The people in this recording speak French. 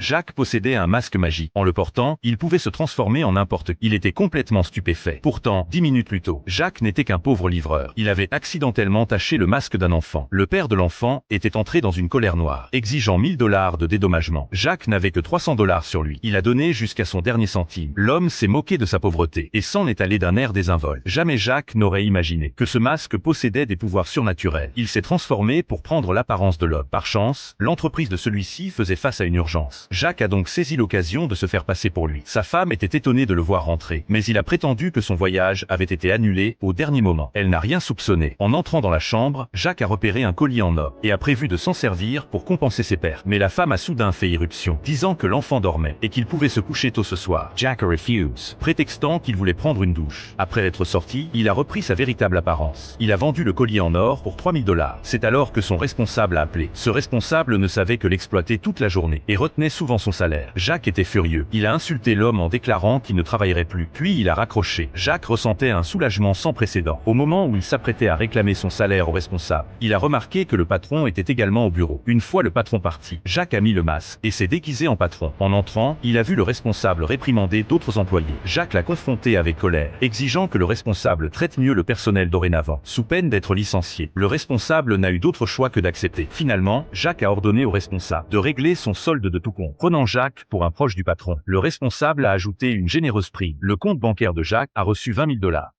Jacques possédait un masque magique. En le portant, il pouvait se transformer en n'importe qui. Il était complètement stupéfait. Pourtant, 10 minutes plus tôt, Jacques n'était qu'un pauvre livreur. Il avait accidentellement taché le masque d'un enfant. Le père de l'enfant était entré dans une colère noire, exigeant 1000 $ de dédommagement. Jacques n'avait que 300 $ sur lui. Il a donné jusqu'à son dernier centime. L'homme s'est moqué de sa pauvreté et s'en est allé d'un air désinvolte. Jamais Jacques n'aurait imaginé que ce masque possédait des pouvoirs surnaturels. Il s'est transformé pour prendre l'apparence de l'homme. Par chance, l'entreprise de celui-ci faisait face à une urgence. Jacques a donc saisi l'occasion de se faire passer pour lui. Sa femme était étonnée de le voir rentrer, mais il a prétendu que son voyage avait été annulé au dernier moment. Elle n'a rien soupçonné. En entrant dans la chambre, Jacques a repéré un collier en or et a prévu de s'en servir pour compenser ses pertes. Mais la femme a soudain fait irruption, disant que l'enfant dormait et qu'il pouvait se coucher tôt ce soir. Jack refuse, prétextant qu'il voulait prendre une douche. Après être sorti, il a repris sa véritable apparence. Il a vendu le collier en or pour 3000 $. C'est alors que son responsable a appelé. Ce responsable ne savait que l'exploiter toute la journée et retenait souvent son salaire. Jacques était furieux. Il a insulté l'homme en déclarant qu'il ne travaillerait plus. Puis il a raccroché. Jacques ressentait un soulagement sans précédent. Au moment où il s'apprêtait à réclamer son salaire au responsable, il a remarqué que le patron était également au bureau. Une fois le patron parti, Jacques a mis le masque et s'est déguisé en patron. En entrant, il a vu le responsable réprimander d'autres employés. Jacques l'a confronté avec colère, exigeant que le responsable traite mieux le personnel dorénavant, sous peine d'être licencié. Le responsable n'a eu d'autre choix que d'accepter. Finalement, Jacques a ordonné au responsable de régler son solde de tout compte. Prenant Jacques pour un proche du patron, le responsable a ajouté une généreuse prime. Le compte bancaire de Jacques a reçu 20 000 $.